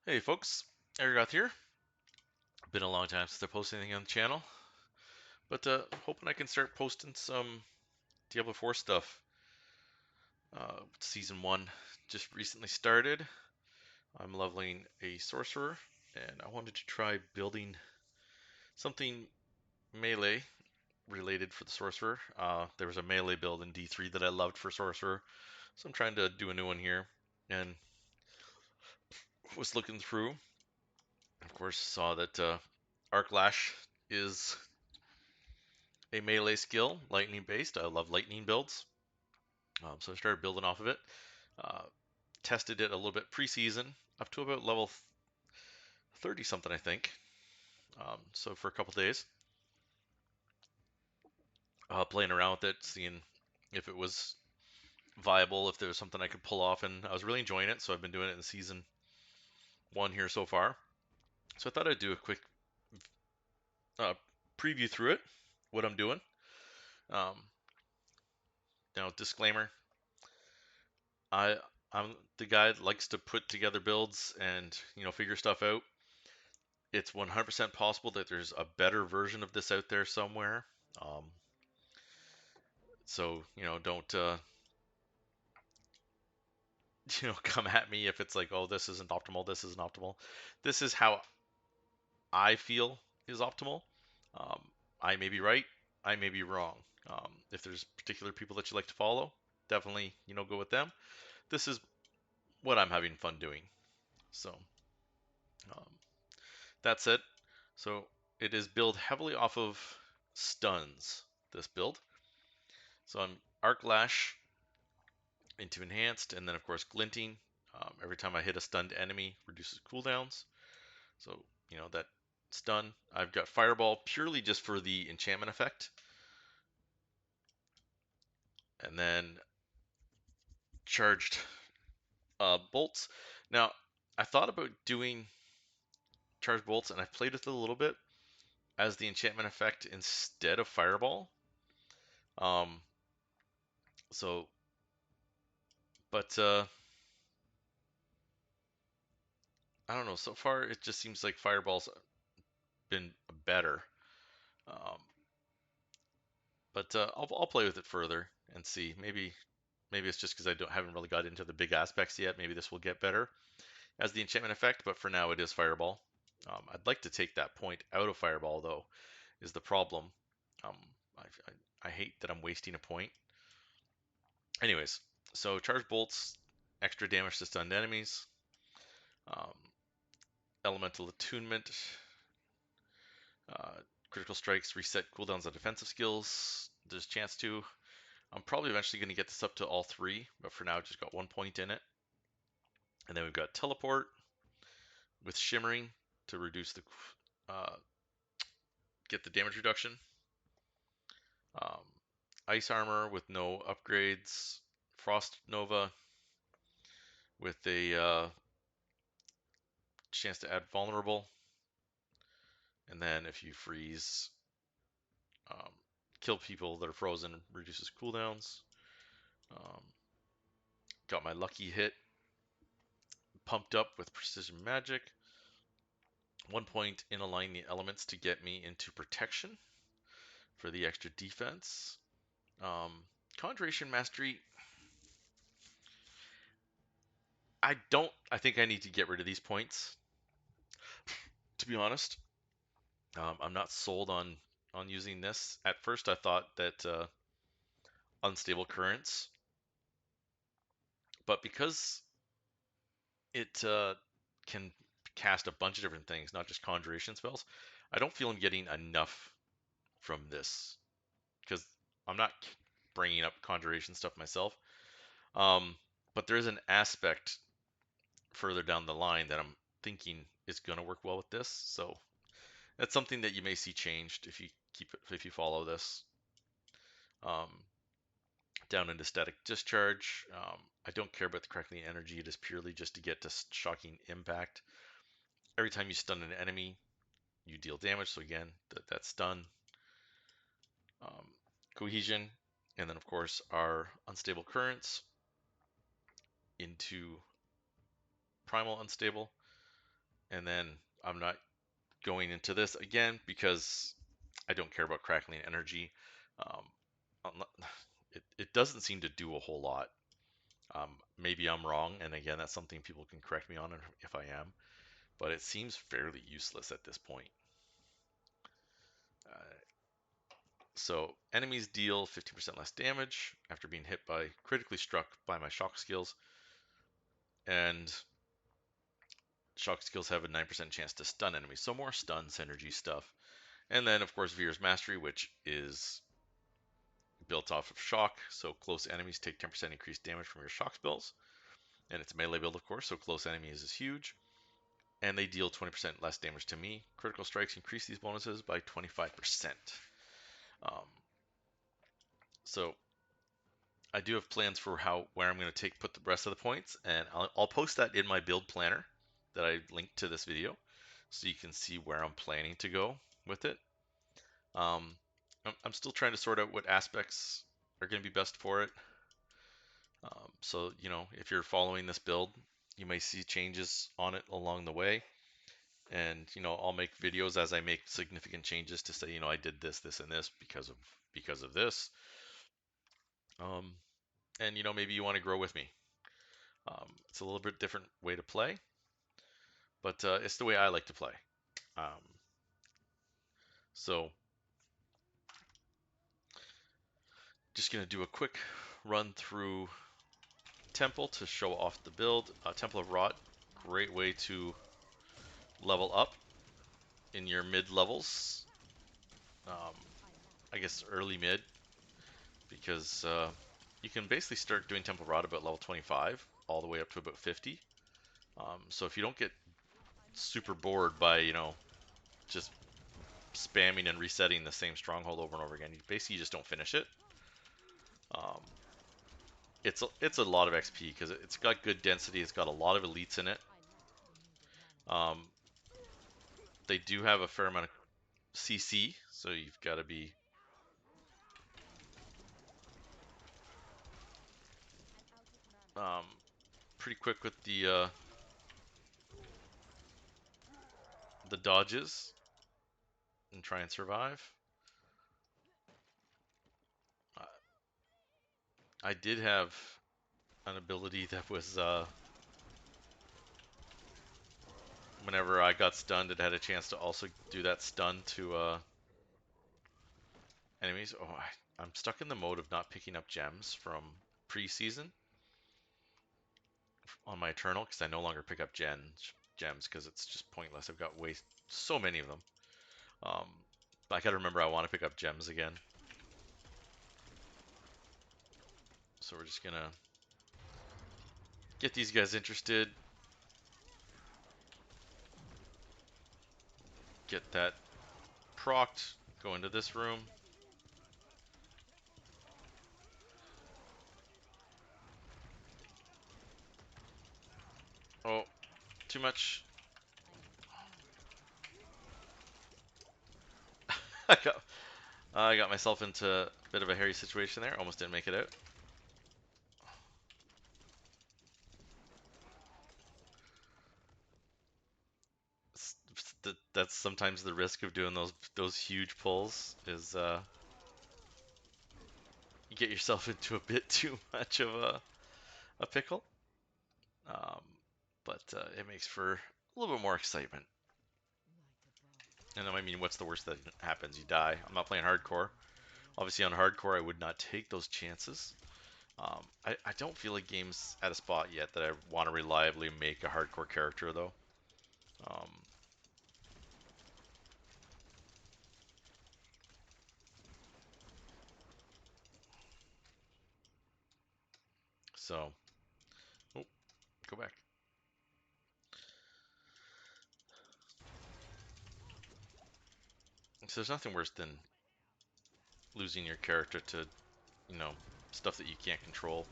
Hey folks, Arigoth here. Been a long time since I posted anything on the channel, but hoping I can start posting some Diablo 4 stuff. Season 1 just recently started. I'm leveling a sorcerer, and I wanted to try building something melee related for the sorcerer. There was a melee build in D3 that I loved for sorcerer, so I'm trying to do a new one here, and was looking through. Of course, saw that Lash is a melee skill, lightning based. I love lightning builds. So I started building off of it. Uh, Tested it a little bit preseason, up to about level 30 something, I think. So for a couple days, playing around with it, seeing if it was viable, if there was something I could pull off, and I was really enjoying it. So I've been doing it in season 1 here so far. So I thought I'd do a quick uh, preview through it, what I'm doing. Um, Now, disclaimer: I I'm the guy that likes to put together builds and figure stuff out. It's 100% possible that there's a better version of this out there somewhere. Um, so don't come at me if it's like, oh, this isn't optimal, this isn't optimal. This is how I feel is optimal. Um, I may be right, I may be wrong. If there's particular people that you like to follow, definitely go with them. This is what I'm having fun doing. So um, that's it. So it is built heavily off of stuns. This build. So I'm Arc Lash into enhanced, and then of course glinting. Every time I hit a stunned enemy, reduces cooldowns. So that stun. I've got fireball purely just for the enchantment effect, and then charged bolts. Now I thought about doing charged bolts, and I've played with it a little bit as the enchantment effect instead of fireball. Um, so, but I don't know. So far, it just seems like fireball's been better. Um, but I'll play with it further and see. Maybe it's just because haven't really got into the big aspects yet. Maybe this will get better as the enchantment effect. But for now, it is fireball. I'd like to take that point out of fireball though. Is the problem? Um, I hate that I'm wasting a point. Anyways, so charge bolts, extra damage to stunned enemies. Um, Elemental attunement. Uh, Critical strikes reset cooldowns on defensive skills. There's a chance to. I'm probably eventually going to get this up to all three, but for now, just got 1 point in it. And then we've got teleport with shimmering to reduce the uh, get the damage reduction. Um, Ice armor with no upgrades. Frost Nova with a chance to add vulnerable. And then if you freeze, um, kill people that are frozen, reduces cooldowns. Um, got my lucky hit pumped up with precision magic. 1 point in align the elements to get me into protection for the extra defense. Conjuration Mastery. I think I need to get rid of these points, to be honest. I'm not sold on using this. At first, I thought that unstable currents, but because it can cast a bunch of different things, not just conjuration spells, I don't feel I'm getting enough from this because I'm not bringing up conjuration stuff myself. Um, but there is an aspect further down the line that I'm thinking is going to work well with this. So that's something that you may see changed if you follow this. Um, Down into static discharge. I don't care about the crackling energy. It is purely just to get to shocking impact. Every time you stun an enemy, you deal damage. So again, that's stun. Um, Cohesion, and then of course our unstable currents into primal unstable. And then I'm not going into this again because I don't care about crackling energy. Um, it doesn't seem to do a whole lot. Maybe I'm wrong, and again, that's something people can correct me on if I am, but it seems fairly useless at this point. Uh, so enemies deal 15% less damage after being hit by critically struck by my shock skills, and shock skills have a 9% chance to stun enemies. So more stun synergy stuff. And then of course Veer's Mastery, which is built off of shock, so close enemies take 10% increased damage from your shock spells. And it's melee build, of course, so close enemies is huge. And they deal 20% less damage to me. Critical strikes increase these bonuses by 25%. Um, so I do have plans for where I'm going to put the rest of the points, and I'll post that in my build planner that I linked to this video, so you can see where I'm planning to go with it. I'm still trying to sort out what aspects are going to be best for it. So, you know, if you're following this build, you may see changes on it along the way. And, you know, I'll make videos as I make significant changes to say, you know, I did this, this, and this because of this. And, you know, maybe you want to grow with me. It's a little bit different way to play, but it's the way I like to play. Um, so just going to do a quick run through Temple to show off the build. Temple of Rot, great way to level up in your mid levels. Um, I guess early mid, because you can basically start doing Temple of Rot about level 25 all the way up to about 50. So if you don't get super bored by, you know, just spamming and resetting the same stronghold over and over again, you basically just don't finish it. Um, it's a lot of XP because it's got good density. It's got a lot of elites in it. Um, they do have a fair amount of CC, so you've got to be pretty quick with the dodges and try and survive. Uh, I did have an ability that was whenever I got stunned, it had a chance to also do that stun to enemies. Oh, I'm stuck in the mode of not picking up gems from pre-season on my Eternal because I no longer pick up gems because it's just pointless. I've got so many of them. Um, but I gotta remember I want to pick up gems again. So we're just gonna get these guys interested. Get that procced. Go into this room. Oh, too much. I got myself into a bit of a hairy situation there. Almost didn't make it out. That's sometimes the risk of doing those huge pulls is you get yourself into a bit too much of a pickle. Um, but it makes for a little bit more excitement. And I mean, what's the worst that happens? You die. I'm not playing hardcore. Obviously, on hardcore, I would not take those chances. I don't feel like game's at a spot yet that I want to reliably make a hardcore character, though. Um, so, oh, go back. So there's nothing worse than losing your character to, you know, stuff that you can't control.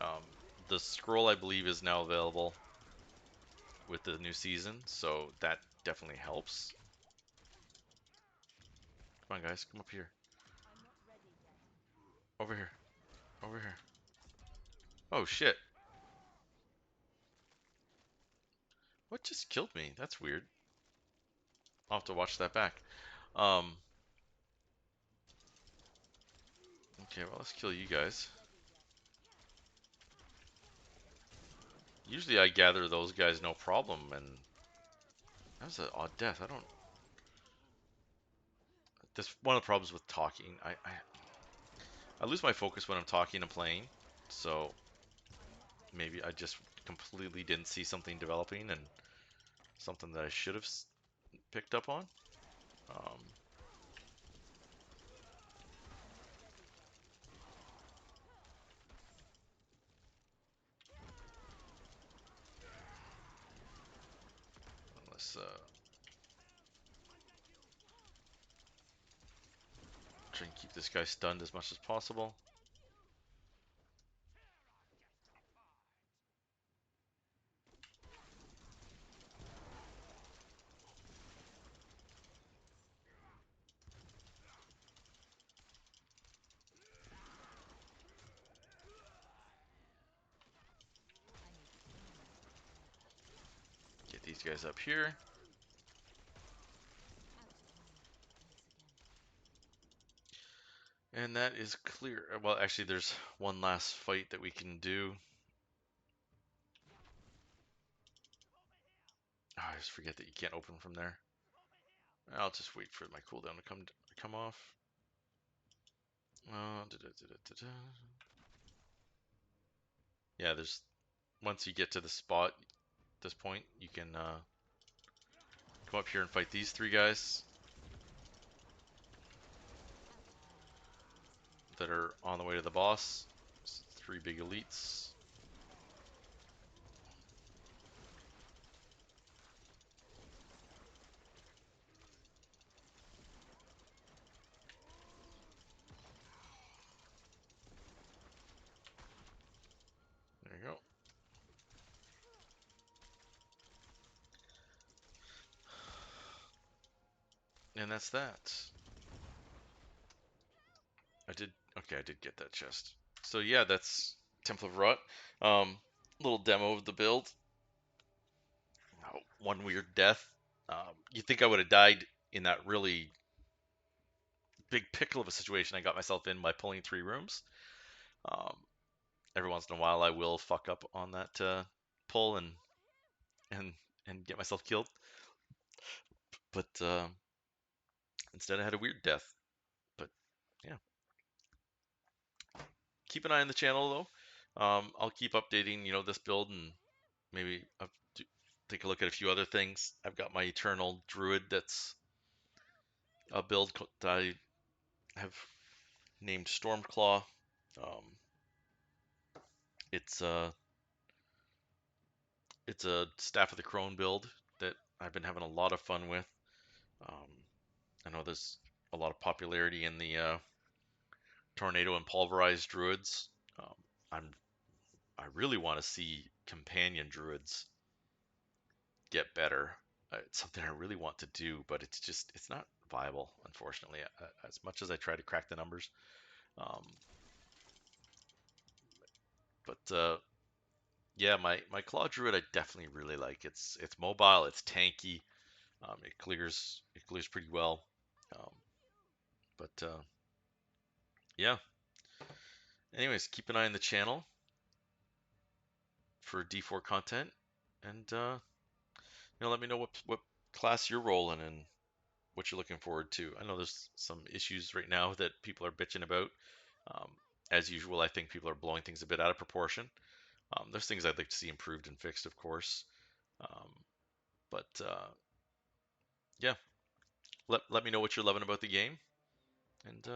Um, the scroll, I believe, is now available with the new season, so that definitely helps. Come on, guys, come up here. Over here. Over here. Oh, shit. What just killed me? That's weird. I'll have to watch that back. Um, okay, well, let's kill you guys. Usually I gather those guys no problem, and that was an odd death. I don't... This one of the problems with talking. I lose my focus when I'm talking and playing, so maybe I just completely didn't see something developing and something that I should have picked up on. Um, let's try and keep this guy stunned as much as possible. Get these guys up here. And that is clear. Well, actually, there's one last fight that we can do. Oh, I just forget that you can't open from there. I'll just wait for my cooldown to come off. Yeah, there's once you get to the spot, this point, you can come up here and fight these three guys that are on the way to the boss. It's three big elites. There you go. And that's that. Okay, I did get that chest. So yeah, that's Temple of Rot. Little demo of the build. Oh, one weird death. You think I would have died in that really big pickle of a situation I got myself in by pulling 3 rooms. Um, every once in a while, I will fuck up on that pull and and get myself killed. But instead, I had a weird death. But yeah, keep an eye on the channel though. I'll keep updating, this build and maybe take a look at a few other things. I've got my Eternal Druid that's a build that I have named Stormclaw. Um, it's a Staff of the Crone build that I've been having a lot of fun with. Um, I know there's a lot of popularity in the Tornado and Pulverized Druids. Um, I really want to see Companion Druids get better. It's something I really want to do, but it's not viable, unfortunately. As much as I try to crack the numbers, um, but yeah, my Claw Druid I definitely really like. It's mobile, it's tanky, it clears pretty well. Um, but yeah. Anyways, keep an eye on the channel for D4 content, and let me know what class you're rolling and what you're looking forward to. I know there's some issues right now that people are bitching about. Um, as usual, I think people are blowing things a bit out of proportion. There's things I'd like to see improved and fixed, of course. Um, but yeah, let me know what you're loving about the game, and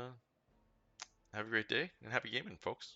have a great day and happy gaming, folks.